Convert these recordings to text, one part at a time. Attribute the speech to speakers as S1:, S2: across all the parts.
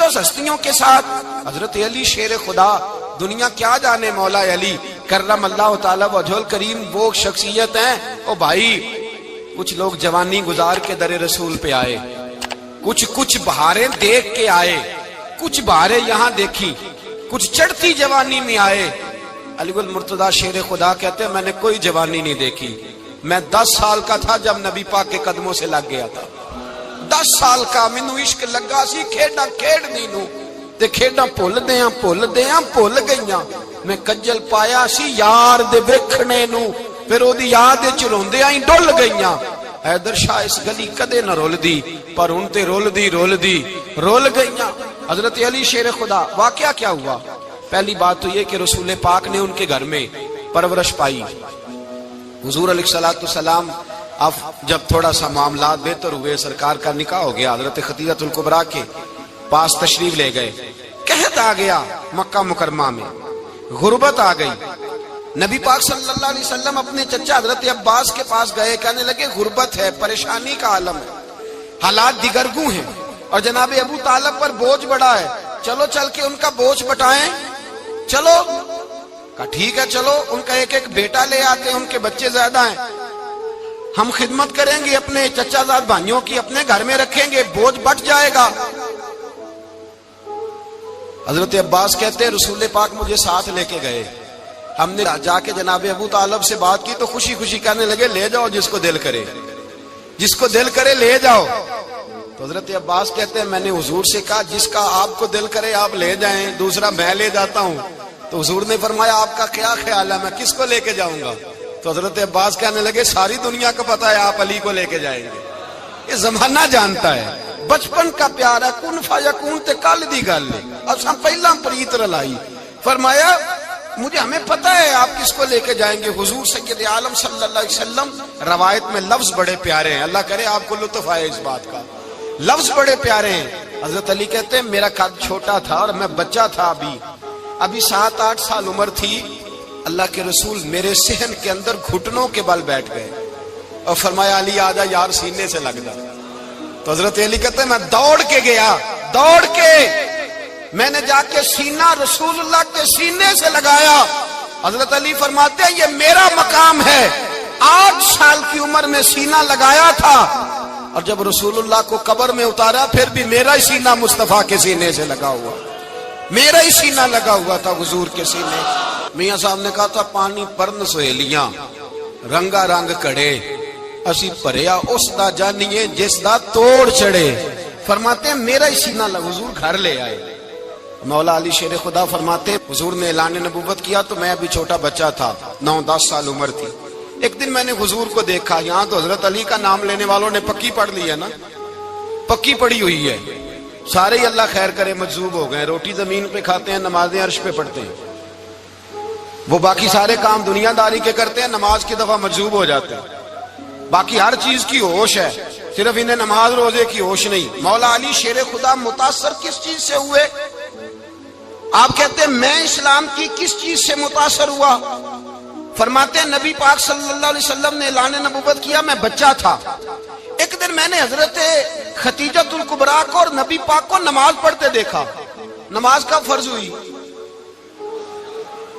S1: تقدس ہستیوں کے ساتھ حضرت علی شیر خدا، دنیا کیا جانے مولا علی کرم اللہ تعالی وجہ الکریم وہ شخصیت ہیں۔ او بھائی کچھ لوگ جوانی گزار کے در رسول پہ آئے، کچھ بہاریں دیکھ کے آئے، کچھ بہاریں یہاں دیکھی، کچھ چڑھتی جوانی میں آئے۔ علی گل مرتضیٰ شیر خدا کہتے ہیں میں نے کوئی جوانی نہیں دیکھی، میں 10 سال کا تھا جب نبی پاک کے قدموں سے لگ گیا تھا، 10 سال کا مینوں عشق لگا سی، کھیڈاں کھیڈنی نو تے کھیڈاں بھول گئیاں، میں کجل پایا سی یار دے ویکھنے نو، پھر او دی یاد وچ روندیاں ہی ڈل گئیاں۔ حیدر شاہ اس گلی کدے نہ رول دی، پر ہن تے رول گئیاں۔ حضرت علی شیر خدا، واقعہ کیا ہوا؟ پہلی بات تو یہ کہ رسول پاک نے ان کے گھر میں پرورش پائی۔ حضور علیہ الصلوۃ والسلام اب جب تھوڑا سا معاملات بہتر ہوئے، سرکار کا نکاح ہو گیا، حضرت خدیجہ الکبریٰ کے پاس تشریف لے گئے۔ قحط آ گیا مکہ مکرمہ میں، غربت آ گئی۔ نبی پاک صلی اللہ علیہ وسلم اپنے چچا حضرت عباس کے پاس گئے، کہنے لگے غربت ہے، پریشانی کا عالم ہے، حالات دیگرگوں ہیں، اور جناب ابو طالب پر بوجھ بڑا ہے، چلو چل کے ان کا بوجھ بٹائیں۔ چلو کہا ٹھیک ہے، چلو ان کا ایک بیٹا لے آتے ہیں، ان کے بچے زیادہ ہیں، ہم خدمت کریں گے اپنے چچا زاد بھائیوں کی، اپنے گھر میں رکھیں گے، بوجھ بٹ جائے گا۔ حضرت عباس کہتے ہیں رسول پاک مجھے ساتھ لے کے گئے، ہم نے جا کے جناب ابو طالب سے بات کی تو خوشی خوشی کہنے لگے لے جاؤ جس کو دل کرے لے جاؤ۔ تو حضرت عباس کہتے ہیں میں نے حضور سے کہا جس کا آپ کو دل کرے آپ لے جائیں، دوسرا میں لے جاتا ہوں۔ تو حضور نے فرمایا آپ کا کیا خیال ہے، میں کس کو لے کے جاؤں گا؟ تو حضرت عباس کہنے لگے ساری دنیا کو پتا ہے آپ علی کو لے کے جائیں گے، یہ زمانہ جانتا ہے، بچپن کا پیار ہے، کن فیکون تے کل دی گل ہے، اساں پہلا پریت رلائی۔ فرمایا مجھے ہمیں پتہ ہے آپ کس کو لے کے جائیں گے۔ حضور سید عالم صلی اللہ علیہ وسلم، روایت میں لفظ بڑے پیارے ہیں، اللہ کرے آپ کو لطف آئے اس بات کا، لفظ بڑے پیارے ہیں۔ حضرت علی کہتے ہیں میرا قد چھوٹا تھا اور میں بچہ تھا، ابھی 7-8 سال عمر تھی، اللہ کے رسول میرے صحن کے اندر گھٹنوں کے بل بیٹھ گئے اور فرمایا علی آجا یار سینے سے لگ جا۔ تو حضرت علی کہتے ہیں میں دوڑ کے گیا، میں نے جا کے سینہ رسول اللہ کے سینے سے لگایا۔ حضرت علی فرماتے ہیں یہ میرا مقام ہے، 8 سال کی عمر میں سینہ لگایا تھا، اور جب رسول اللہ کو قبر میں اتارا پھر بھی میرا ہی سینہ مصطفیٰ کے سینے سے لگا ہوا، میرا ہی سینہ لگا ہوا تھا حضور کے سینے۔ میاں صاحب نے کہا تھا پانی پرن سہیلیاں رنگا رنگ کڑے، اسی پریا اس دا جانیے جس دا توڑ چڑھے۔ فرماتے ہیں میرا ہی سینہ لگا، حضور گھر لے آئے۔ مولا علی شیر خدا فرماتے ہیں حضور نے اعلان نبوت کیا تو میں ابھی چھوٹا بچہ تھا، 9-10 سال عمر تھی۔ ایک دن میں نے حضور کو دیکھا، یہاں تو حضرت علی کا نام لینے والوں نے پکی پڑھ لی ہے نا، پکی پڑھی ہوئی ہے، سارے ہی اللہ خیر کرے مجذوب ہو گئے، روٹی زمین پہ کھاتے ہیں، نمازیں عرش پہ پڑھتے ہیں، وہ باقی سارے کام دنیا داری کے کرتے ہیں، نماز کی دفعہ مجذوب ہو جاتے ہیں، باقی ہر چیز کی ہوش ہے، صرف انہیں نماز روزے کی ہوش نہیں۔ مولا علی شیر خدا متاثر کس چیز سے ہوئے؟ آپ کہتے ہیں میں اسلام کی کس چیز سے متاثر ہوا؟ فرماتے ہیں نبی پاک صلی اللہ علیہ وسلم نے اعلان نبوت کیا، میں بچہ تھا، ایک دن میں نے حضرت خدیجہ الکبریٰ کو اور نبی پاک کو نماز پڑھتے دیکھا۔ نماز کا فرض ہوئی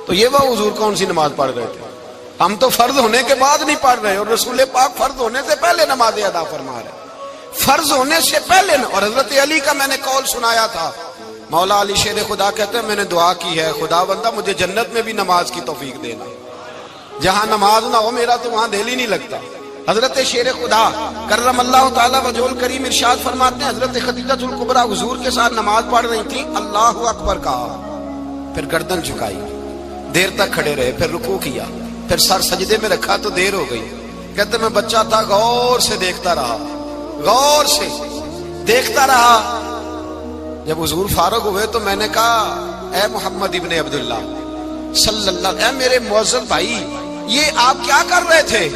S1: تو یہ وہ حضور کون سی نماز پڑھ رہے تھے؟ ہم تو فرض ہونے کے بعد نہیں پڑھ رہے، اور رسول پاک فرض ہونے سے پہلے نماز ادا فرما رہے، فرض ہونے سے پہلے۔ اور حضرت علی کا میں نے قول سنایا تھا، مولا علی شیر خدا کہتے ہیں میں نے دعا کی ہے خدا بندہ مجھے جنت میں بھی نماز کی توفیق دینا، جہاں نماز نہ ہو میرا تو وہاں دل ہی نہیں لگتا۔ حضرت شیر خدا کرم اللہ تعالی وجہ الکریم ارشاد فرماتے ہیں حضرت خدیجہ الکبریٰ حضور کے ساتھ نماز پڑھ رہی تھی، اللہ اکبر کہا، پھر گردن جھکائی، دیر تک کھڑے رہے، پھر رکوع کیا، پھر سر سجدے میں رکھا تو دیر ہو گئی۔ کہتے میں بچہ تھا، غور سے دیکھتا رہا، غور سے دیکھتا رہا۔ جب حضور فارغ ہوئے تو میں نے کہا اے محمد ابن عبداللہ صلی اللہ، اے میرے معزز بھائی یہ آپ کیا کر رہے تھے؟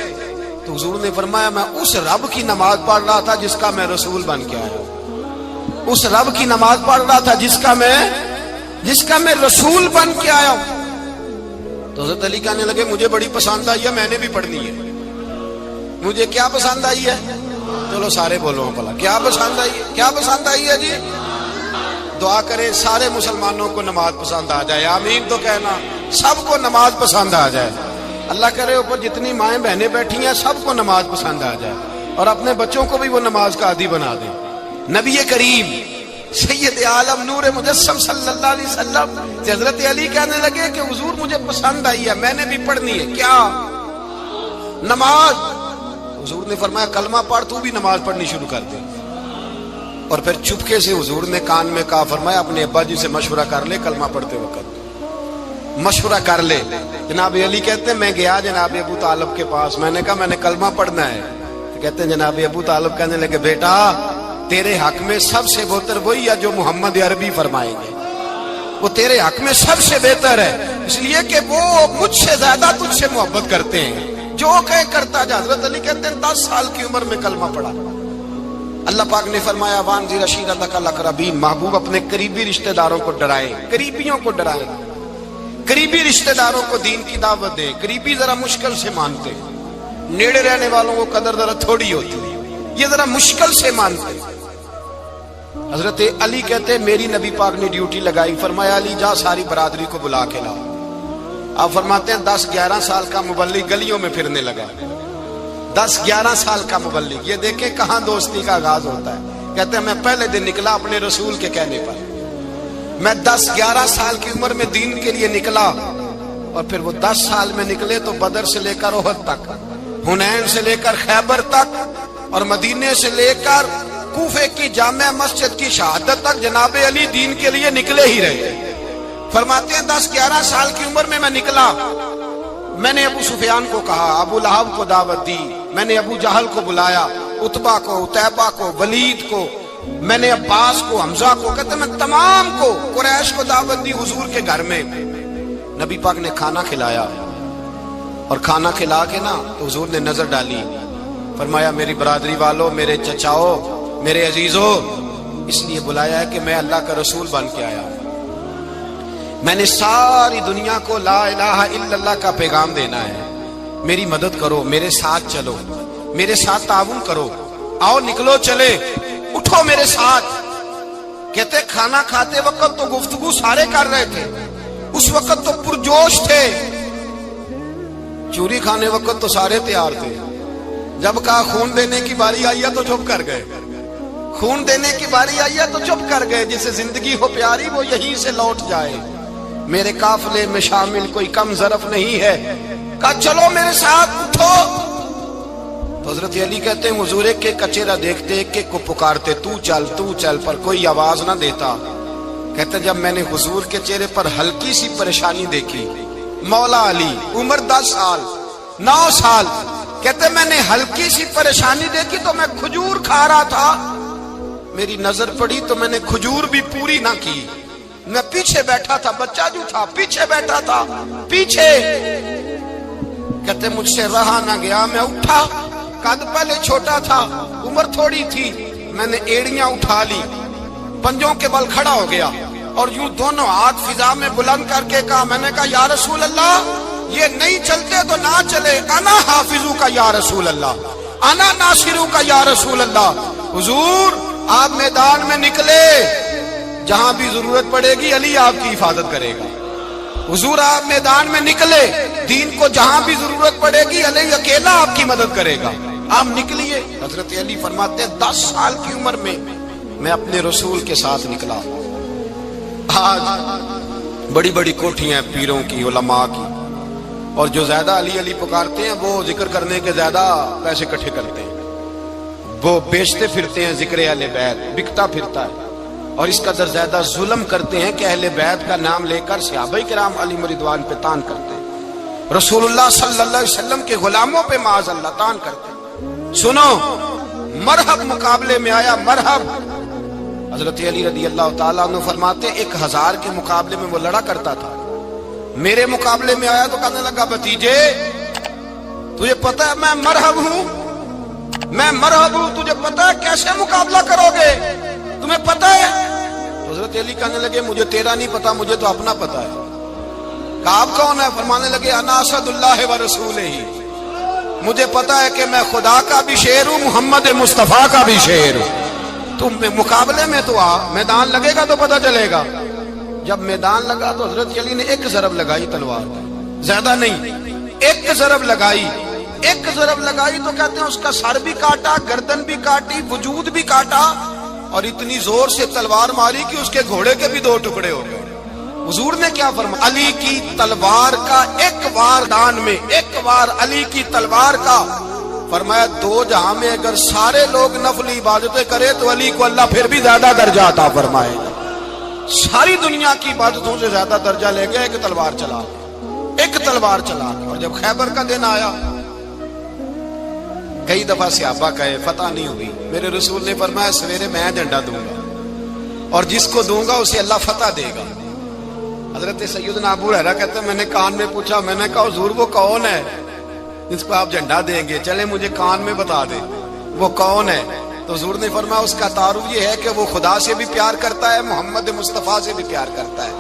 S1: تو حضور نے فرمایا میں اس رب کی نماز پڑھ رہا تھا جس کا میں رسول بن کے آیا ہوں، اس رب کی نماز پڑھ رہا تھا جس کا میں رسول بن کے آیا ہوں۔ تو حضرت علی کہنے لگے مجھے بڑی پسند آئی ہے، میں نے بھی پڑھنی ہے۔ مجھے کیا پسند آئی ہے؟ چلو سارے بولو بھلا کیا پسند آئی ہے؟ کیا پسند آئی ہے جی؟ دعا کرے سارے مسلمانوں کو نماز پسند آ جائے، آمین تو کہنا، سب کو نماز پسند آ جائے۔ اللہ کرے اوپر جتنی مائیں بہنیں بیٹھی ہیں سب کو نماز پسند آ جائے، اور اپنے بچوں کو بھی وہ نماز کا عادی بنا دیں۔ نبی کریم سید عالم نور مجسم صلی اللہ علیہ وسلم حضرت علی کہنے لگے کہ حضور مجھے پسند آئی ہے، میں نے بھی پڑھنی ہے، کیا؟ نماز۔ حضور نے فرمایا کلمہ پڑھ، تو بھی نماز پڑھنی شروع کر دے۔ اور پھر چپکے سے حضور نے کان میں کہا، فرمایا اپنے ابا جی سے مشورہ کر لے، کلمہ پڑھتے وقت مشورہ کر لے۔ جناب علی کہتے ہیں میں گیا جناب ابو طالب کے پاس، میں نے کہا میں نے کلمہ پڑھنا ہے۔ کہتے ہیں جناب ابو طالب کہنے لگے بیٹا تیرے حق میں سب سے بہتر وہی ہے جو محمد عربی فرمائیں گے، وہ تیرے حق میں سب سے بہتر ہے، اس لیے کہ وہ مجھ سے زیادہ تجھ سے محبت کرتے ہیں، جو کہے کرتا جا۔ حضرت علی کہتے ہیں 10 سال کی عمر میں کلمہ پڑھا۔ اللہ پاک نے فرمایا وانذر عشیرتک الاقربین، محبوب اپنے قریبی رشتہ داروں کو ڈرائے، قریبیوں کو ڈرائے، قریبی رشتہ داروں کو دین کی دعوت دے۔ قریبی ذرا مشکل سے مانتے، نیڑے رہنے والوں کو قدر ذرا تھوڑی ہوتی، یہ ذرا مشکل سے مانتے۔ حضرت علی کہتے ہیں میری نبی پاک نے ڈیوٹی لگائی، فرمایا علی جا ساری برادری کو بلا کے لاؤ۔ آپ فرماتے ہیں 10-11 سال کا مبلغ گلیوں میں پھرنے لگا، 10-11 سال کا مبلغ، یہ دیکھیں کہاں دوستی کا آغاز ہوتا ہے۔ کہتے ہیں میں پہلے دن نکلا اپنے رسول کے کہنے پر، میں 10-11 سال کی عمر میں دین کے لیے نکلا، اور پھر وہ 10 سال میں نکلے تو بدر سے لے کر احد تک، حنین سے لے کر خیبر تک، اور مدینے سے لے کر کوفے کی جامع مسجد کی شہادت تک جناب علی دین کے لیے نکلے ہی رہے۔ فرماتے ہیں 10-11 سال کی عمر میں نکلا، میں نے ابو سفیان کو کہا، ابو لہب کو دعوت دی، میں نے ابو جہل کو بلایا، عتبہ کو، عتیبہ کو، ولید کو، میں نے عباس کو، حمزہ کو، کہتے میں تمام کو، قریش کو دعوت دی حضور کے گھر میں۔ نبی پاک نے کھانا کھلایا، اور کھانا کھلا کے نا تو حضور نے نظر ڈالی، فرمایا میری برادری والوں، میرے چچاؤ، میرے عزیزو، اس لیے بلایا ہے کہ میں اللہ کا رسول بن کے آیا ہوں، میں نے ساری دنیا کو لا الہ الا اللہ کا پیغام دینا ہے، میری مدد کرو، میرے ساتھ چلو، میرے ساتھ تعاون کرو، آؤ نکلو چلے، اٹھو میرے ساتھ۔ کہتے کھانا کھاتے وقت تو گفتگو سارے کر رہے تھے، اس وقت تو پرجوش تھے، چوری کھانے وقت تو سارے تیار تھے، جب کہا خون دینے کی باری آئی ہے تو چپ کر گئے، خون دینے کی باری آئی ہے تو چپ کر گئے، جسے زندگی ہو پیاری وہ یہیں سے لوٹ جائے، میرے قافلے میں شامل کوئی کم ظرف نہیں ہے، کہا چلو میرے ساتھ اٹھو۔ تو حضرت علی کہتے ہیں حضور ایک ایک کا چہرہ دیکھتے، ایک ایک کو پکارتے، تو چل، پر کوئی آواز نہ دیتا۔ کہتے جب میں نے حضور کے چہرے پر ہلکی سی پریشانی دیکھی، مولا علی عمر 10 سال 9 سال، کہتے میں نے ہلکی سی پریشانی دیکھی تو میں کھجور کھا رہا تھا، میری نظر پڑی تو میں نے کھجور بھی پوری نہ کی، میں پیچھے بیٹھا تھا، بچہ جو تھا پیچھے بیٹھا تھا، پیچھے۔ کہتے مجھ سے رہا نہ گیا، میں اٹھا، قد پہلے چھوٹا تھا، عمر تھوڑی تھی، میں نے ایڑیاں اٹھا لی، پنجوں کے بل کھڑا ہو گیا، اور یوں دونوں ہاتھ فضا میں بلند کر کے کہا، میں نے کہا یا رسول اللہ یہ نہیں چلتے تو نہ چلے، انا حافظو کا یا رسول اللہ، انا ناصرو کا یا رسول اللہ۔ حضور آپ میدان میں نکلے، جہاں بھی ضرورت پڑے گی علی آپ کی حفاظت کرے گا، حضور آپ میدان میں نکلے، دین کو جہاں بھی ضرورت پڑے گی علی اکیلا آپ کی مدد کرے گا، آپ نکلیے۔ حضرت علی فرماتے 10 سال کی عمر میں اپنے رسول کے ساتھ نکلا۔ آج بڑی بڑی کوٹھیاں ہیں پیروں کی، علماء کی، اور جو زیادہ علی علی پکارتے ہیں وہ ذکر کرنے کے زیادہ پیسے اکٹھے کرتے ہیں، وہ بیچتے پھرتے ہیں ذکر اہل بیت، بکتا پھرتا ہے، اور اس قدر زیادہ ظلم کرتے ہیں کہ اہل بیت کا نام لے کر صحابہ کرام علی رضوان پہ تان کرتے ہیں، رسول اللہ صلی اللہ علیہ وسلم کے غلاموں پہ معاذ اللہ تان کرتے ہیں۔ سنو، مرحب مقابلے میں آیا، مرحب۔ حضرت علی رضی اللہ تعالیٰ عنہ فرماتے 1000 کے مقابلے میں وہ لڑا کرتا تھا، میرے مقابلے میں آیا تو کہنے لگا بھتیجے تجھے پتا ہے میں مرحب ہوں، تجھے پتا ہے کیسے مقابلہ کرو گے، تمہیں پتا ہے؟ حضرت علی کہنے لگے مجھے تیرا نہیں پتا، مجھے تو اپنا پتا ہے۔ کہا آپ کون ہے؟ فرمانے لگے انا اسد اللہ و رسولہ، مجھے پتا ہے کہ میں خدا کا بھی شیر ہوں، محمد مصطفیٰ کا بھی شیر ہوں۔ تم مقابلے میں تو آ، میدان لگے گا تو پتہ چلے گا۔ جب میدان لگا تو حضرت علی نے ایک ضرب لگائی تلوار پر، زیادہ نہیں، ایک ضرب لگائی۔ ایک ضرب لگائی تو کہتے ہیں اس کا سر بھی کاٹا، گردن بھی کاٹی، وجود بھی کاٹا، اور اتنی زور سے تلوار ماری کہ اس کے گھوڑے کے بھی دو ٹکڑے ہو گئے۔ حضور نے کیا فرمایا؟ علی کی تلوار کا ایک وار دان میں، ایک وار علی کی تلوار کا، فرمایا دو جہاں میں اگر سارے لوگ نفلی عبادتیں کرے تو علی کو اللہ پھر بھی زیادہ درجہ عطا فرمائے گا۔ ساری دنیا کی عبادتوں سے زیادہ درجہ لے گیا ایک تلوار چلا، ایک تلوار چلا۔ اور جب خیبر کا دن آیا، کئی دفعہ صحابہ کہے فتح نہیں ہوئی، میرے رسول نے فرمایا سویرے میں جھنڈا دوں گا اور جس کو دوں گا اسے اللہ فتح دے گا۔ حضرت سیدنا ابو ہریرہ کہتے ہیں میں نے کان میں پوچھا، میں نے کہا حضور وہ کون ہے جس کو آپ جھنڈا دیں گے؟ چلے مجھے کان میں بتا دے وہ کون ہے۔ تو حضور نے فرمایا اس کا تعارف یہ ہے کہ وہ خدا سے بھی پیار کرتا ہے، محمد مصطفیٰ سے بھی پیار کرتا ہے۔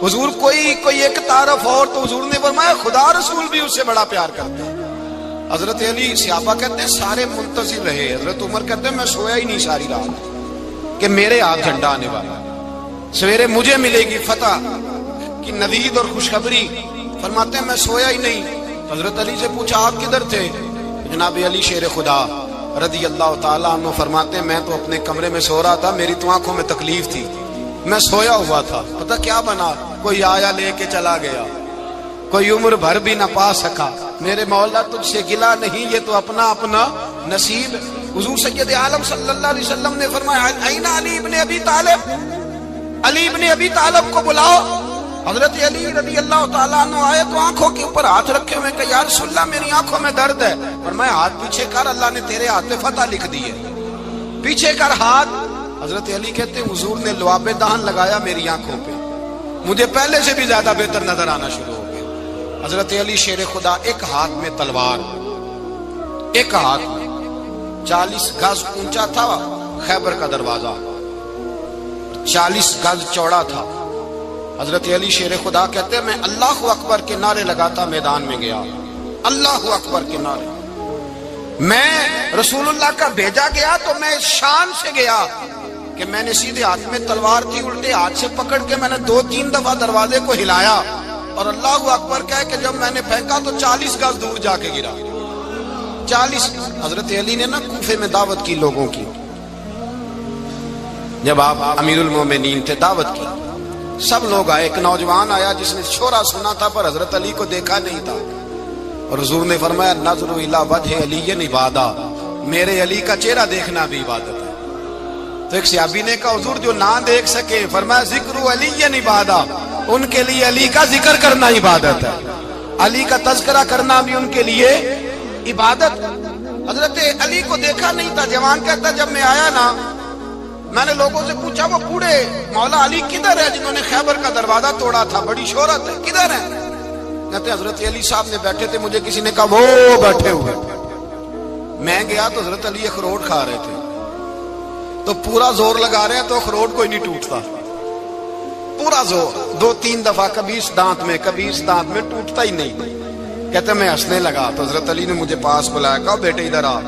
S1: حضور کوئی ایک تعارف اور، تو حضور نے فرمایا خدا رسول بھی اس سے بڑا پیار کرتا ہے۔ حضرت علی صحابہ کہتے ہیں سارے منتظر رہے، حضرت عمر کہتے ہیں میں سویا ہی نہیں ساری رات کہ میرے ہاتھ جھنڈا آنے والا، سویرے مجھے ملے گی فتح کی نوید اور خوشخبری۔ فرماتے ہیں میں سویا ہی نہیں۔ حضرت علی سے پوچھا آپ کدھر تھے؟ جناب علی شیر خدا رضی اللہ تعالیٰ عنہ فرماتے ہیں میں تو اپنے کمرے میں سو رہا تھا، میری تو آنکھوں میں تکلیف تھی، میں سویا ہوا تھا، پتہ کیا بنا؟ کوئی آیا لے کے چلا گیا، کوئی عمر بھر بھی نہ پا سکا۔ میرے مولا تجھ سے گلا نہیں، یہ تو اپنا اپنا نصیب۔ حضور سید عالم صلی اللہ علیہ وسلم نے فرمایا این علی ابن ابی طالب، علی ابن ابی طالب کو بلاؤ۔ حضرت علی رضی اللہ تعالیٰ عنہ آئے تو آنکھوں کے اوپر ہاتھ رکھے ہوئے کہ یا رسول اللہ میری آنکھوں میں درد ہے، فرمایا ہاتھ پیچھے کر، اللہ نے تیرے ہاتھ پہ فتح لکھ دی ہے، پیچھے کر ہاتھ۔ حضرت علی کہتے ہیں حضور نے لعاب دہن لگایا میری آنکھوں پہ، مجھے پہلے سے بھی زیادہ بہتر نظر آنا شروع ہو گیا۔ حضرت علی شیر خدا ایک ہاتھ میں تلوار، ایک ہاتھ میں 40 گز اونچا تھا خیبر کا دروازہ، 40 گز چوڑا تھا۔ حضرت علی شیر خدا کہتے ہیں میں اللہ اکبر کے نعرے لگاتا میدان میں گیا، اللہ اکبر کے نعرے۔ میں رسول اللہ کا بھیجا گیا تو میں شان سے گیا کہ میں نے سیدھے ہاتھ میں تلوار تھی، الٹے ہاتھ سے پکڑ کے میں نے 2-3 دفعہ دروازے کو ہلایا اور اللہ اکبر کہہ کہ جب میں نے پھینکا تو 40 گز دور جا کے گرا۔ 40 حضرت علی نے نا کوفے میں دعوت کی لوگوں کی، جب آپ امیر المومنین تھے دعوت کی، سب لوگ آئے۔ ایک نوجوان آیا جس نے شورا سنا تھا پر حضرت علی کو دیکھا نہیں تھا، اور حضور نے فرمایا نظر الی وجہ علی عبادہ، میرے علی کا چہرہ دیکھنا بھی عبادت ہے۔ تو ایک صحابی نے کہا حضور جو نہ دیکھ سکے، فرمایا ذکر علی عبادہ، ان کے لیے علی کا ذکر کرنا عبادت ہے، علی کا تذکرہ کرنا بھی ان کے لیے عبادت۔ حضرت علی کو دیکھا نہیں تھا۔ جوان کہتا جب میں آیا نا میں نے لوگوں سے پوچھا وہ بوڑھے مولا علی کدھر ہے جنہوں نے خیبر کا دروازہ توڑا تھا، بڑی شہرت ہے، کدھر ہے؟ کہتے ہیں حضرت علی صاحب نے بیٹھے تھے، مجھے کسی نے کہا وہ بیٹھے ہوئے۔ میں گیا تو حضرت علی اخروٹ کھا رہے تھے، تو پورا زور لگا رہے ہیں تو اخروٹ کوئی نہیں ٹوٹتا، پورا زور 2-3 دفعہ، کبھی اس دانت میں کبھی اس دانت میں، ٹوٹتا ہی نہیں۔ کہتے ہیں میں ہنسنے لگا تو حضرت علی نے مجھے پاس بلایا، کہا بیٹے ادھر آ۔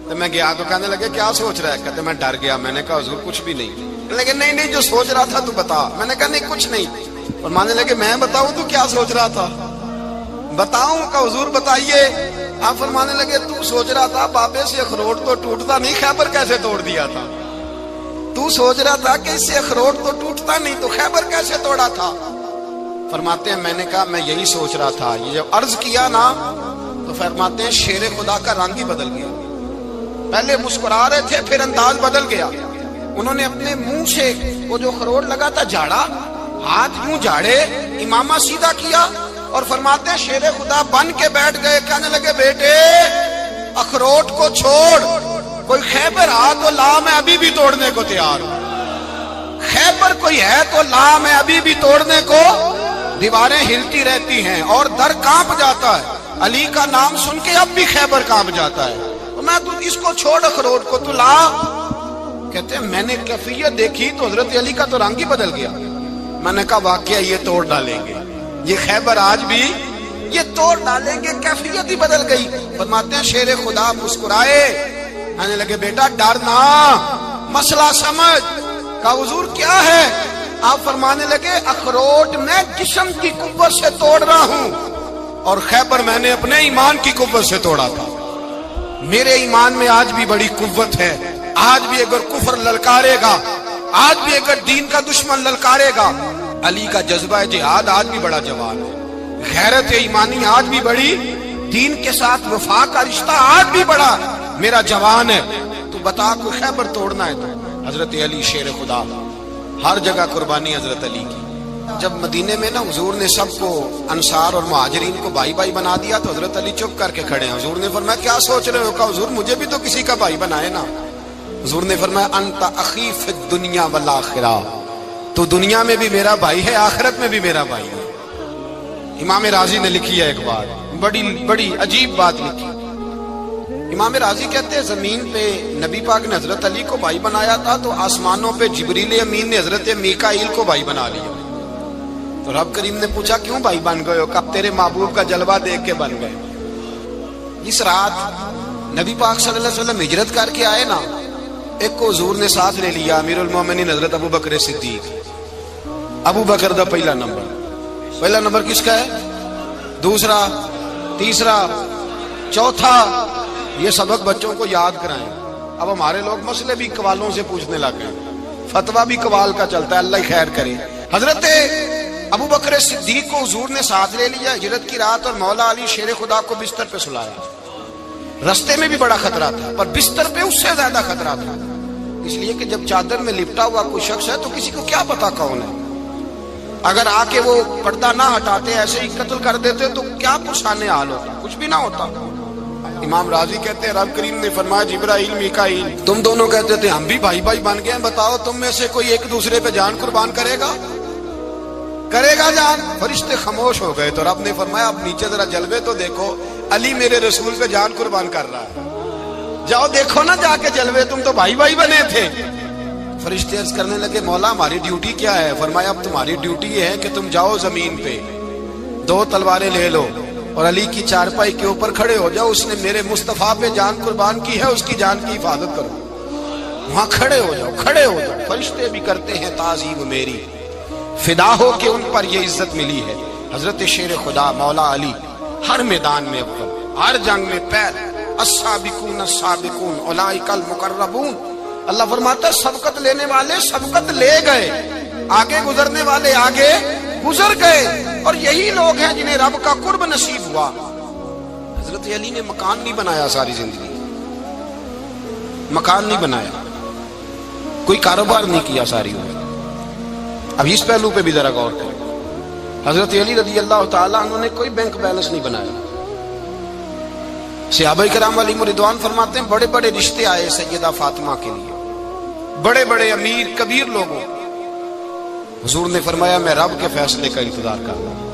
S1: تو میں گیا تو کہنے لگے کیا سوچ رہا ہے؟ کہتے میں ڈر گیا، میں نے کہا حضور کچھ بھی نہیں۔ لیکن نہیں جو سوچ رہا تھا تو بتا۔ میں نے کہا نہیں کچھ نہیں۔ فرمانے لگے میں بتاؤں تو کیا سوچ رہا تھا؟ بتاؤں؟ کہ حضور بتائیے۔ آپ فرمانے لگے تو سوچ رہا تھا بابے سے اخروٹ تو ٹوٹتا نہیں، خیبر کیسے توڑ دیا تھا؟ تو سوچ رہا تھا کہ اس سے اخروٹ تو ٹوٹتا نہیں تو خیبر کیسے توڑا تھا؟ فرماتے ہیں میں نے کہا میں یہی سوچ رہا تھا۔ یہ جب عرض کیا نا تو فرماتے ہیں شیر خدا کا رنگ ہی بدل گیا، پہلے مسکرا رہے تھے پھر انداز بدل گیا۔ انہوں نے اپنے منہ سے وہ جو خروٹ لگا تھا جھاڑا، ہاتھ یوں جھاڑے، امامہ سیدھا کیا اور فرماتے ہیں شیر خدا بن کے بیٹھ گئے۔ کہنے لگے بیٹے اخروٹ کو چھوڑ، کوئی خیبر آ تو لا، میں ابھی بھی توڑنے کو تیار ہوں۔ خیبر کوئی ہے تو لا، میں ابھی بھی توڑنے کو۔ دیواریں ہلتی رہتی ہیں اور در کانپ جاتا ہے، علی کا نام سن کے اب بھی خیبر کانپ جاتا ہے۔ میں تو اس کو چھوڑ اخروٹ کو تو لا۔ کہتے ہیں میں نے کیفیت دیکھی تو حضرت علی کا تو رنگ ہی بدل گیا۔ میں نے کہا واقعہ یہ توڑ ڈالیں گے، یہ خیبر آج بھی یہ توڑ ڈالیں گے، کیفیت ہی بدل گئی۔ فرماتے ہیں شیر خدا مسکرائے، کہنے لگے بیٹا ڈر نہ، مسئلہ سمجھ۔ کہا حضور کیا ہے؟ آپ فرمانے لگے اخروٹ میں جسم کی قوت سے توڑ رہا ہوں اور خیبر میں نے اپنے ایمان کی قوت سے توڑا تھا۔ میرے ایمان میں آج بھی بڑی قوت ہے، آج بھی اگر کفر للکارے گا، آج بھی اگر دین کا دشمن للکارے گا، علی کا جذبہ جہاد آج بھی بڑا جوان ہے، غیرت ایمانی آج بھی بڑی، دین کے ساتھ وفا کا رشتہ آج بھی بڑا میرا جوان ہے۔ تو بتا کو خیبر توڑنا ہے تو حضرت علی شیر خدا، ہر جگہ قربانی حضرت علی کی۔ جب مدینے میں نا حضور نے سب کو انصار اور مہاجرین کو بھائی بھائی بنا دیا تو حضرت علی چپ کر کے کھڑے ہیں۔ حضور نے فرمایا کیا سوچ رہے ہو؟ کہا حضور مجھے بھی تو کسی کا بھائی بنائے نا۔ حضور نے فرمایا انت اخی فی الدنیا والآخرہ، تو دنیا میں بھی میرا بھائی ہے، آخرت میں بھی میرا بھائی ہے۔ امام راضی نے لکھی ہے ایک بات، بڑی عجیب بات لکھی۔ امام راضی کہتے ہیں زمین پہ نبی پاک نے حضرت علی کو بھائی بنایا تھا تو آسمانوں پہ جبریل امین نے حضرت میکائیل کو بھائی بنا لیا۔ تو رب کریم نے پوچھا کیوں بھائی بن گئے ہو؟ کب تیرے محبوب کا جلوہ دیکھ کے بن گئے۔ اس رات نبی پاک صلی اللہ علیہ وسلم ہجرت کر کے آئے نا، ایک کو حضور نے ساتھ لے لیا، امیر المومنین حضرت ابو بکر صدیق۔ ابو بکر دا پہلا نمبر کس کا ہے؟ دوسرا، تیسرا، چوتھا، یہ سبق بچوں کو یاد کرائیں۔ اب ہمارے لوگ مسئلے بھی قوالوں سے پوچھنے لگ گئے، فتویٰ بھی قوال کا چلتا ہے، اللہ ہی خیر کرے۔ حضرت ابو بکر صدیق کو حضور نے ساتھ لے لیا ہجرت کی رات، اور مولا علی شیر خدا کو بستر پہ سلایا۔ رستے میں بھی بڑا خطرہ تھا پر بستر پہ اس سے زیادہ خطرہ تھا، اس لیے کہ جب چادر میں لپٹا ہوا کوئی شخص ہے تو کسی کو کیا پتا کون ہے، اگر آ کے وہ پردہ نہ ہٹاتے ایسے ہی قتل کر دیتے تو کیا پرسانے حال ہوتا، کچھ بھی نہ ہوتا۔ امام راضی کہتے ہیں رب کریم نے فرمایا جبرائیل میکائیل تم دونوں کہتے تھے ہم بھی بھائی بھائی بن گئے ہیں، بتاؤ تم میں سے کوئی ایک دوسرے پہ جان قربان کرے گا جان؟ فرشتے خاموش ہو گئے تو رب نے فرمایا اب نیچے ذرا جلوے تو دیکھو، علی میرے رسول پہ جان قربان کر رہا ہے، جاؤ دیکھو نا جا کے جلوے، تم تو بھائی بھائی بنے تھے۔ فرشتے عرض کرنے لگے مولا ہماری ڈیوٹی کیا ہے؟ فرمایا اب تمہاری ڈیوٹی یہ ہے کہ تم جاؤ زمین پہ 2 تلواریں لے لو اور علی کی چارپائی کے اوپر کھڑے ہو جاؤ، اس نے میرے مصطفیٰ پہ جان قربان کی ہے، اس کی جان کی حفاظت کرو۔ وہاں کھڑے ہو جاؤ۔ فرشتے بھی کرتے ہیں تعظیم میری، فدا ہو کہ ان پر یہ عزت ملی ہے۔ حضرت شیر خدا مولا علی ہر میدان میں اول، ہر جنگ میں پیر، السابقون السابقون اولئک المقربون۔ اللہ فرماتا ہے سبقت لینے والے سبقت لے گئے، آگے گزرنے والے آگے گزر گئے، اور یہی لوگ ہیں جنہیں رب کا قرب نصیب ہوا۔ حضرت علی نے مکان نہیں بنایا، ساری زندگی مکان نہیں بنایا، کوئی کاروبار نہیں کیا ساری عمر۔ اب اس پہلو پہ بھی ذرا غور کریں، حضرت علی رضی اللہ تعالیٰ عنہ نے کوئی بینک بیلنس نہیں بنایا۔ صحابہ کرام علیہم رضوان فرماتے ہیں بڑے بڑے رشتے آئے سیدہ فاطمہ کے لیے، بڑے بڑے امیر کبیر لوگوں، حضور نے فرمایا میں رب کے فیصلے کا انتظار کر رہا ہوں۔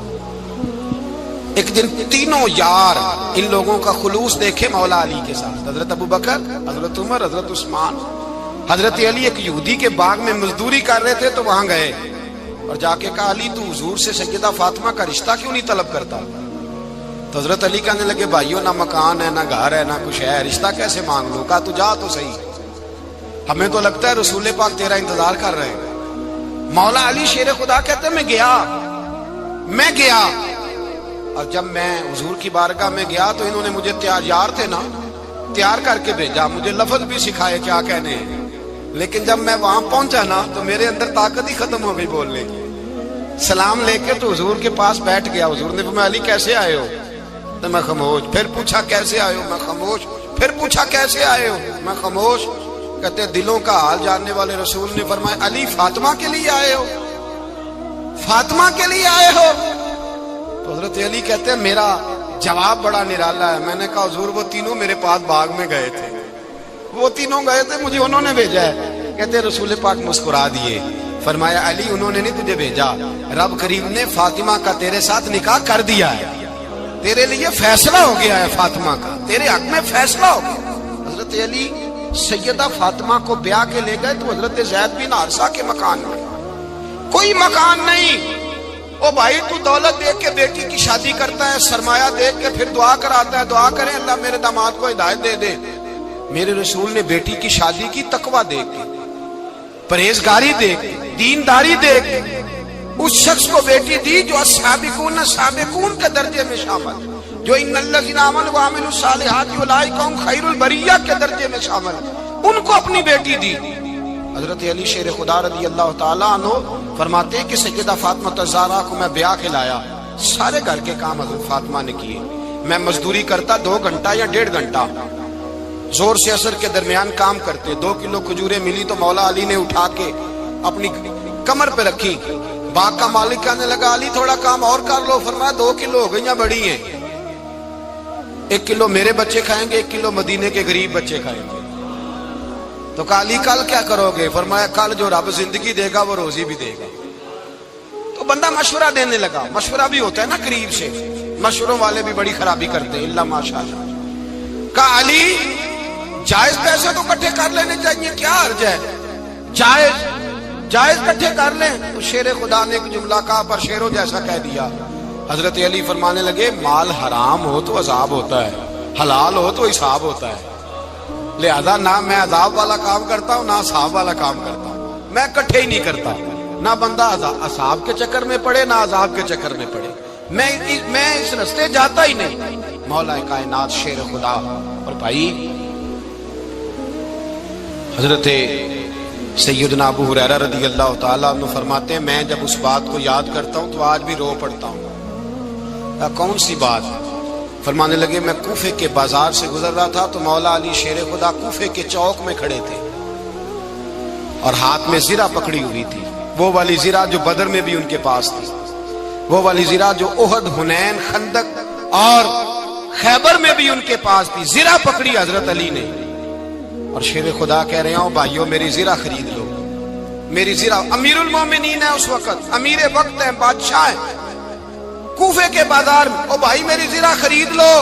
S1: ایک دن تینوں یار ان لوگوں کا خلوص دیکھے مولا علی کے ساتھ، حضرت ابو بکر، حضرت عمر، حضرت عثمان، حضرت علی ایک یہودی کے باغ میں مزدوری کر رہے تھے تو وہاں گئے اور جا کے کہا علی تو حضور سے سیدہ فاطمہ کا رشتہ کیوں نہیں طلب کرتا؟ تو حضرت علی کہنے لگے بھائیو نہ مکان ہے، نہ گھر ہے، نہ کچھ ہے، رشتہ کیسے مانگ لوں؟ کہا تو جا تو صحیح، ہمیں تو لگتا ہے رسول پاک تیرا انتظار کر رہے ہیں۔ مولا علی شیر خدا کہتے ہیں میں گیا اور جب میں حضور کی بارگاہ میں گیا تو انہوں نے مجھے یار تھے نا تیار کر کے بھیجا، مجھے لفظ بھی سکھائے کیا کہنے ہیں، لیکن جب میں وہاں پہنچا نا تو میرے اندر طاقت ہی ختم ہو گئی بولنے کی۔ سلام لے کے تو حضور کے پاس بیٹھ گیا، حضور نے فرمایا علی کیسے آئے ہو؟ تو میں خاموش، پھر پوچھا کیسے آئے ہو؟ میں خاموش، پھر پوچھا کیسے آئے ہو؟ میں خاموش۔ کہتے دلوں کا حال جاننے والے رسول نے فرمایا علی فاطمہ کے لیے آئے ہو؟ فاطمہ کے لیے آئے ہو؟ تو حضرت علی کہتے ہیں میرا جواب بڑا نرالا ہے۔ میں نے کہا حضور وہ تینوں میرے پاس باغ میں گئے تھے، وہ تینوں گئے تھے، مجھے انہوں نے بھیجا ہے۔ کہتے رسول پاک مسکرا دیے، فرمایا علی انہوں نے نہیں تجھے بھیجا، رب کریم نے فاطمہ کا تیرے ساتھ نکاح کر دیا ہے، تیرے لیے فیصلہ ہو گیا ہے، فاطمہ کا تیرے حق میں فیصلہ ہو گیا۔ حضرت علی سیدہ فاطمہ کو بیاہ کے لے گئے تو حضرت زید بن حارثہ کے مکان میں کوئی مکان نہیں۔ او بھائی تو دولت دیکھ کے بیٹی کی شادی کرتا ہے، سرمایہ دیکھ کے پھر دعا کراتا ہے، دعا کریں اللہ میرے داماد کو ہدایت دے دے۔ میرے رسول نے بیٹی کی شادی کی تقویٰ دیکھ کے، پرہیزگاری دیکھ، دینداری دیکھ، اس شخص کو بیٹی دی جو السابقون السابقون کے درجے میں شامل، جو ان الذین آمنوا وعملوا الصالحات اولئک هم خیر البریہ کے درجے میں شامل، ان کو اپنی بیٹی دی۔ حضرت علی شیر خدا رضی اللہ تعالیٰ عنہ فرماتے ہیں کہ سیدہ فاطمہ الزہرا کو میں بیاہ کے لایا، سارے گھر کے کام حضرت فاطمہ نے کیے، میں مزدوری کرتا 2 گھنٹہ یا 1.5 گھنٹہ، زور سے عصر کے درمیان کام کرتے، 2 کلو کھجوریں ملی تو مولا علی نے اٹھا کے اپنی کمر پہ رکھی، باغ کا مالک کہنے لگا علی تھوڑا کام اور کر لو، فرمایا 2 کلو ہو گئیں بڑی ہیں، 1 کلو میرے بچے کھائیں گے، 1 کلو مدینے کے غریب بچے کھائیں گے۔ تو کہا علی کل کیا کرو گے؟ فرمایا کل جو رب زندگی دے گا وہ روزی بھی دے گا۔ تو بندہ مشورہ دینے لگا، مشورہ بھی ہوتا ہے نا قریب سے، مشوروں والے بھی بڑی خرابی کرتے ہیں، اللہ ماشاءاللہ۔ کہا علی جائز پیسے تو کٹھے کر لینے چاہیے، کیا حرج ہے، جائز کٹھے کر لیں۔ تو شیر خدا نے ایک جملہ کہا پر شیروں جیسا کہہ دیا۔ حضرت علی فرمانے لگے مال حرام ہو تو عذاب ہوتا ہے، حلال ہو تو حساب ہوتا ہے، لہذا نہ میں عذاب والا کام کرتا ہوں نہ حساب والا کام کرتا ہوں، میں کٹھے ہی نہیں کرتا، نہ بندہ عذاب کے چکر میں پڑے نہ عذاب کے چکر میں پڑے، میں اس رستے جاتا ہی نہیں۔ مولا کائنات شیر خدا۔ اور بھائی حضرت سیدنا ابو ہریرہ رضی اللہ تعالیٰ عنہ فرماتے ہیں میں جب اس بات کو یاد کرتا ہوں تو آج بھی رو پڑتا ہوں۔ کون سی بات؟ فرمانے لگے میں کوفے کے بازار سے گزر رہا تھا تو مولا علی شیر خدا کوفے کے چوک میں کھڑے تھے اور ہاتھ میں زرہ پکڑی ہوئی تھی، وہ والی زرہ جو بدر میں بھی ان کے پاس تھی، وہ والی زرہ جو احد، حنین، خندق اور خیبر میں بھی ان کے پاس تھی، زرہ پکڑی حضرت علی نے اور شیر خدا کہہ رہے ہوں بھائیو میری زرہ خرید لو، میری زرہ۔ امیر المومنین ہے اس وقت، امیر وقت ہے، بادشاہ ہے، کوفے کے بازار میں، او بھائی میری زرہ خرید لو،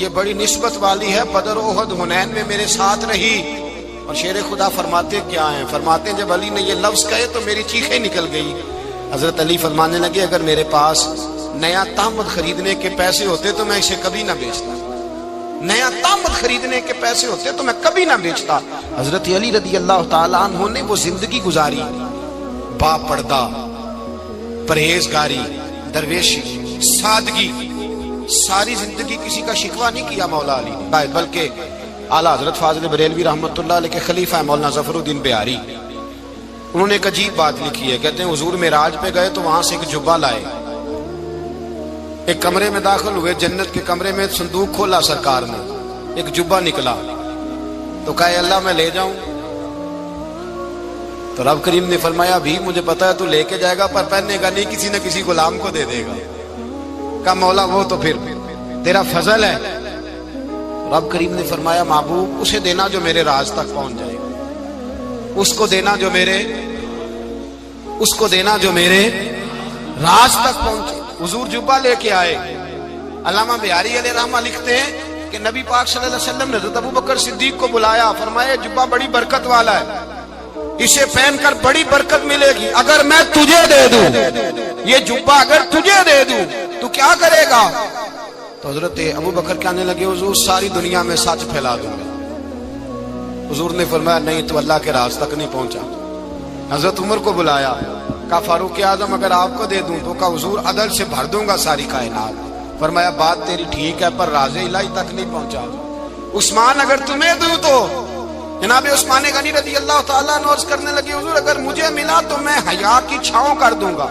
S1: یہ بڑی نسبت والی ہے، بدر، احد، حنین میں میرے ساتھ رہی۔ اور شیر خدا فرماتے کیا ہیں؟ فرماتے ہیں جب علی نے یہ لفظ کہے تو میری چیخیں نکل گئی۔ حضرت علی فرمانے لگے اگر میرے پاس نیا تامت خریدنے کے پیسے ہوتے تو میں اسے کبھی نہ بیچتا، نیا تامت خریدنے کے پیسے ہوتے تو میں کبھی نہ بیچتا۔ حضرت علی رضی اللہ تعالیٰ عنہ نے وہ زندگی گزاری، با پردہ، پرہیزگاری، درویشی، سادگی، ساری زندگی کسی کا شکوہ نہیں کیا مولا علی نے، بلکہ اعلیٰ حضرت فاضل بریلوی رحمۃ اللہ علیہ کے خلیفہ مولانا ظفر الدین بہاری، انہوں نے ایک عجیب بات لکھی ہے، کہتے ہیں حضور معراج پہ گئے تو وہاں سے ایک جبہ لائے، ایک کمرے میں داخل ہوئے، جنت کے کمرے میں صندوق کھولا سرکار نے، ایک جبہ نکلا تو کہا اللہ میں لے جاؤں؟ تو رب کریم نے فرمایا بھی مجھے پتا ہے تو لے کے جائے گا پر پہننے گا نہیں، کسی نہ کسی غلام کو دے دے گا۔ کہا مولا وہ تو پھر تیرا فضل ہے۔ رب کریم نے فرمایا محبوب اسے دینا جو میرے راز تک پہنچ جائے، اس کو دینا جو میرے راز تک پہنچے۔ حضور جبہ لے کے آئے۔ علامہ بہاری علیہ رحمہ لکھتے ہیں کہ نبی پاک صلی اللہ علیہ وسلم نے حضرت ابوبکر صدیق کو بلایا، فرمایا جبہ بڑی برکت والا ہے، اسے پہن کر بڑی برکت ملے گی، اگر میں تجھے دے دوں یہ جبہ، اگر تجھے دے دوں تو کیا کرے گا؟ تو حضرت ابوبکر کہنے لگے حضور ساری دنیا میں سچ پھیلا دوں گا۔ حضور نے فرمایا نہیں تو اللہ کے راز تک نہیں پہنچا۔ حضرت عمر کو بلایا، کہا فاروق اعظم اگر آپ کو دے دوں تو کہا حضور عدل سے بھر دوں گا ساری کائنات۔ فرمایا بات تیری ٹھیک ہے پر راز الہی تک نہیں پہنچا۔ عثمان اگر تمہیں دوں تو جناب عثمان غنی رضی اللہ تعالیٰ عنہ عرض کرنے لگے حضور اگر مجھے ملا تو میں حیا کی چھاؤں کر دوں گا،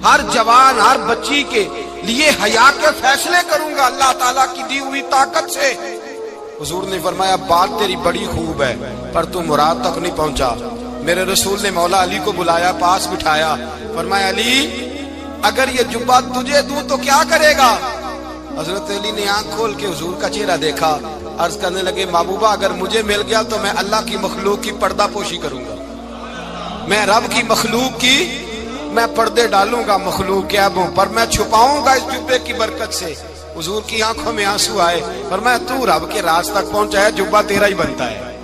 S1: ہر جوان ہر بچی کے لیے حیا کے فیصلے کروں گا اللہ تعالیٰ کی دی ہوئی طاقت سے۔ حضور نے فرمایا بات تیری بڑی خوب ہے پر تو مراد تک نہیں پہنچا۔ میرے رسول نے مولا علی کو بلایا، پاس بٹھایا، فرمایا علی اگر یہ جبہ تجھے دوں تو کیا کرے گا؟ حضرت علی نے آنکھ کھول کے حضور کا چہرہ دیکھا، عرض کرنے لگے محبوبہ اگر مجھے مل گیا تو میں اللہ کی مخلوق کی پردہ پوشی کروں گا، میں رب کی مخلوق کی میں پردے ڈالوں گا مخلوق کے عیبوں پر، میں چھپاؤں گا اس جبے کی برکت سے۔ حضور کی آنکھوں میں آنسو آئے، فرمایا تو رب کے راز تک پہنچا ہے، جبہ تیرا ہی بنتا ہے،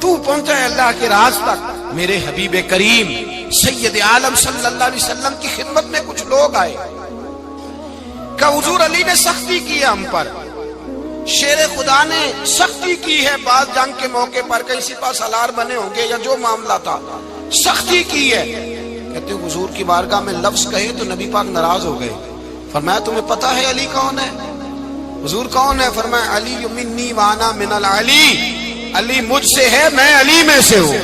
S1: تو پہنچا ہے اللہ کے راز تک۔ میرے حبیب کریم سید عالم صلی اللہ علیہ وسلم کی خدمت میں کچھ لوگ آئے کہ حضور علی نے سختی کی ہے ہم پر، شیر خدا نے سختی کی ہے، بعض جنگ کے موقع پر کہیں سپہ سالار بنے ہوں گے یا جو معاملہ تھا، سختی کی ہے. کہتے ہیں حضور کی بارگاہ میں لفظ کہے تو نبی پاک ناراض ہو گئے. فرمایا تمہیں پتہ ہے علی کون ہے؟ حضور کون ہے؟ فرمایا علی منی وانا من العلی، علی مجھ سے ہے میں علی میں سے ہوں.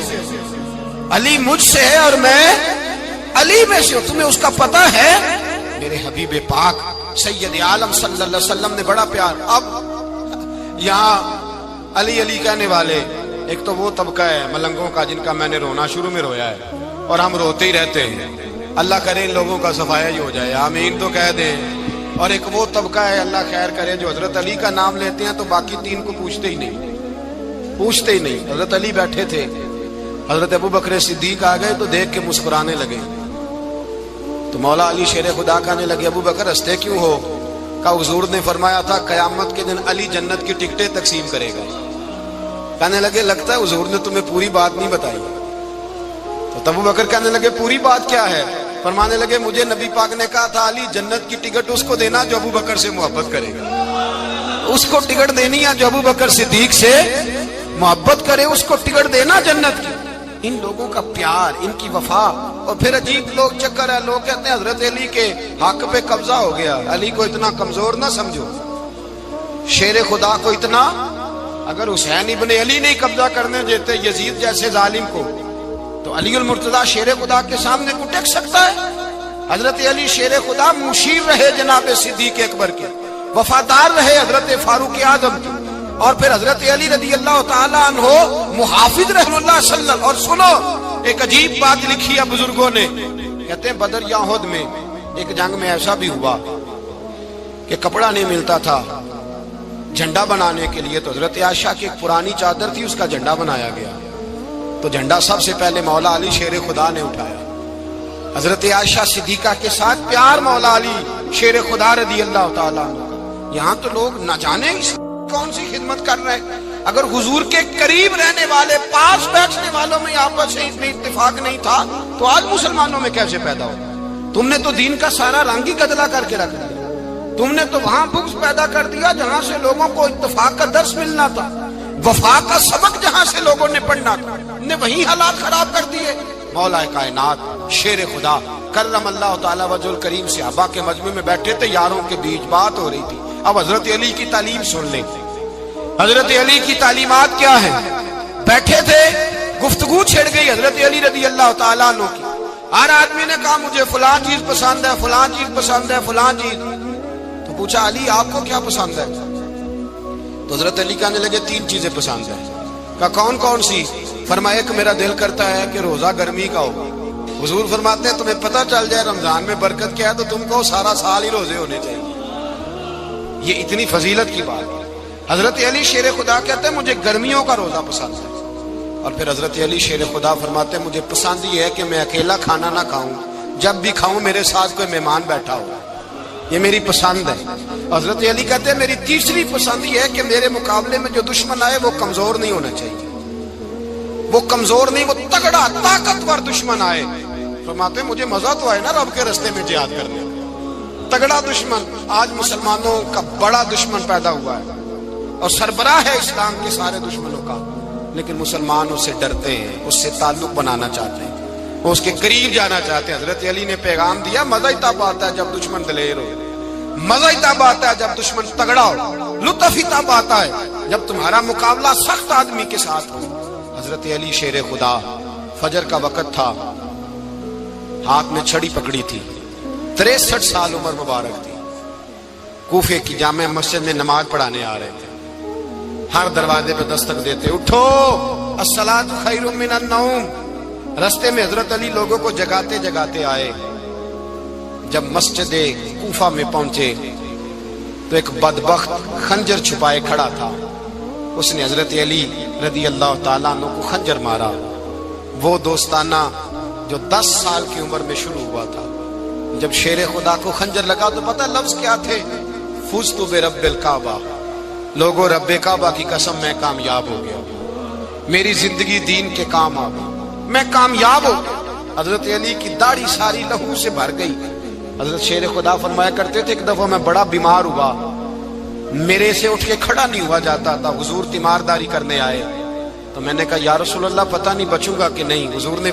S1: علی مجھ سے ہے اور میں علی میں سے ہوں. تمہیں اس کا پتہ ہے؟ میرے حبیب پاک سید عالم صلی اللہ علیہ وسلم نے بڑا پیار. اب یہاں علی علی کہنے والے ایک تو وہ طبقہ ہے ملنگوں کا جن کا میں نے رونا شروع میں رویا ہے اور ہم روتے ہی رہتے ہیں. اللہ کرے ان لوگوں کا صفایا ہی ہو جائے، آمین تو کہہ دیں. اور ایک وہ طبقہ ہے اللہ خیر کرے جو حضرت علی کا نام لیتے ہیں تو باقی تین کو پوچھتے ہی نہیں. حضرت علی بیٹھے تھے، حضرت ابو بکر صدیق آ گئے تو دیکھ کے مسکرانے لگے. تو مولا علی شیر خدا کہنے لگے ابو بکر ہنستے کیوں ہو؟ کہا حضور نے فرمایا تھا قیامت کے دن علی جنت کی ٹکٹیں تقسیم کرے گا. کہنے لگے لگتا ہے حضور نے تمہیں پوری بات نہیں بتائی. تو ابو بکر کہنے لگے پوری بات کیا ہے؟ فرمانے لگے مجھے نبی پاک نے کہا تھا علی جنت کی ٹکٹ اس کو دینا جو ابو بکر سے محبت کرے گا. اس کو ٹکٹ دینی ہے جو ابو بکر صدیق سے محبت کرے، اس کو ٹکٹ دینا جنت کی. ان لوگوں کا پیار، ان کی وفا. اور پھر عجیب لوگ چکر ہے، لوگ کہتے ہیں حضرت علی کے حق پہ قبضہ ہو گیا. علی کو اتنا کمزور نہ سمجھو، شیر خدا کو اتنا. اگر حسین ابن علی نہیں قبضہ کرنے دیتے یزید جیسے ظالم کو تو علی المرتضیٰ شیر خدا کے سامنے کو ٹک سکتا ہے؟ حضرت علی شیر خدا مشیر رہے جناب صدیق اکبر کے، وفادار رہے حضرت فاروق اعظم کے، اور پھر حضرت علی رضی اللہ تعالیٰ عنہ محافظ رحم اللہ صلی اللہ علیہ وسلم. اور سنو ایک عجیب بات لکھی ہے بزرگوں نے، کہتے ہیں بدر یا احد میں ایک جنگ میں ایسا بھی ہوا کہ کپڑا نہیں ملتا تھا جھنڈا بنانے کے لیے. تو حضرت عائشہ کی ایک پرانی چادر تھی، اس کا جھنڈا بنایا گیا. تو جھنڈا سب سے پہلے مولا علی شیر خدا نے اٹھایا. حضرت عائشہ صدیقہ کے ساتھ پیار مولا علی شیر خدا رضی اللہ تعالیٰ عنہ. یہاں تو لوگ نہ جانے کون سی خدمت کر رہے ہیں. اگر حضور کے قریب رہنے والے پاس بیٹھنے والوں میں آپس سے اتنی اتفاق نہیں تھا تو آج مسلمانوں میں کیسے پیدا ہو؟ تم نے تو دین کا سارا رنگ ہی گدلا کر کے رکھ دیا. تم نے تو وہاں بغض پیدا کر دیا جہاں سے لوگوں کو اتفاق کا درس ملنا تھا، وفا کا سبق جہاں سے لوگوں نے پڑھنا تھا، نے وہی حالات خراب کر دیے. مولا کائنات شیر خدا کرم اللہ تعالی وجہ الکریم صحابہ کے مجمع میں بیٹھے تھے، یاروں کے بیچ بات ہو رہی تھی. اب حضرت علی کی تعلیم سن لیں. حضرت علی کی تعلیمات کیا ہیں؟ بیٹھے تھے، گفتگو چھڑ گئی حضرت علی رضی اللہ تعالیٰ عنہ کی. ہر آدمی نے کہا مجھے فلاں چیز پسند ہے، فلاں چیز پسند ہے، فلاں چیز. تو پوچھا علی آپ کو کیا پسند ہے؟ تو حضرت علی کہنے لگے 3 چیزیں پسند ہے. کہا کون کون سی؟ فرمایا ایک میرا دل کرتا ہے کہ روزہ گرمی کا ہو. حضور فرماتے ہیں تمہیں پتہ چل جائے رمضان میں برکت کیا ہے تو تم کو سارا سال ہی روزے ہونے چاہیے. یہ اتنی فضیلت کی بات ہے. حضرت علی شیر خدا کہتے ہیں مجھے گرمیوں کا روزہ پسند ہے. اور پھر حضرت علی شیر خدا فرماتے ہیں مجھے پسند یہ ہے کہ میں اکیلا کھانا نہ کھاؤں، جب بھی کھاؤں میرے ساتھ کوئی مہمان بیٹھا ہو. یہ میری پسند ہے. حضرت علی کہتے ہیں میری تیسری پسند یہ ہے کہ میرے مقابلے میں جو دشمن آئے وہ کمزور نہیں ہونا چاہیے. وہ کمزور نہیں، وہ تگڑا طاقتور دشمن آئے. فرماتے ہیں مجھے مزہ تو آئے نا رب کے رستے میں جہاد کرنے. تگڑا دشمن. آج مسلمانوں کا بڑا دشمن پیدا ہوا ہے اور سربراہ ہے اسلام کے سارے دشمنوں کا، لیکن مسلمان اس سے ڈرتے ہیں، اس سے تعلق بنانا چاہتے ہیں، وہ اس کے قریب جانا چاہتے ہیں. حضرت علی نے پیغام دیا مزہ ہی تب آتا ہے جب دشمن دلیر ہو، مزہ ہی تب آتا ہے جب دشمن تگڑا ہو، لطف ہی تب آتا ہے جب تمہارا مقابلہ سخت آدمی کے ساتھ ہو. حضرت علی شیر خدا فجر کا وقت تھا، ہاتھ میں چھڑی پکڑی تھی، 63 سال عمر مبارک تھی. کوفے کی جامع مسجد میں نماز پڑھانے آ رہے تھے. ہر دروازے پہ دستک دیتے اٹھو الصلاۃ خیر من النوم. رستے میں حضرت علی لوگوں کو جگاتے جگاتے آئے. جب مسجد کوفہ میں پہنچے تو ایک بدبخت خنجر چھپائے کھڑا تھا. اس نے حضرت علی رضی اللہ تعالیٰ عنہ کو خنجر مارا. وہ دوستانہ جو 10 سال کی عمر میں شروع ہوا تھا. جب شیر خدا کو خنجر لگا تو پتہ لفظ کیا تھے؟ فزت برب الکعبہ. لوگوں رب کعبہ کی قسم میں کامیاب ہو گیا، میری زندگی دین کے کام آ گئی، میں کامیاب ہو گیا. حضرت علی کی داڑھی ساری لہو سے بھر گئی. حضرت شیر خدا فرمایا کرتے تھے ایک دفعہ میں بڑا بیمار ہوا، میرے سے اٹھ کے کھڑا نہیں ہوا جاتا تھا. حضور تیمارداری کرنے آئے تو میں نے کہا یا رسول اللہ پتہ نہیں بچوں گا کہ نہیں. حضور نے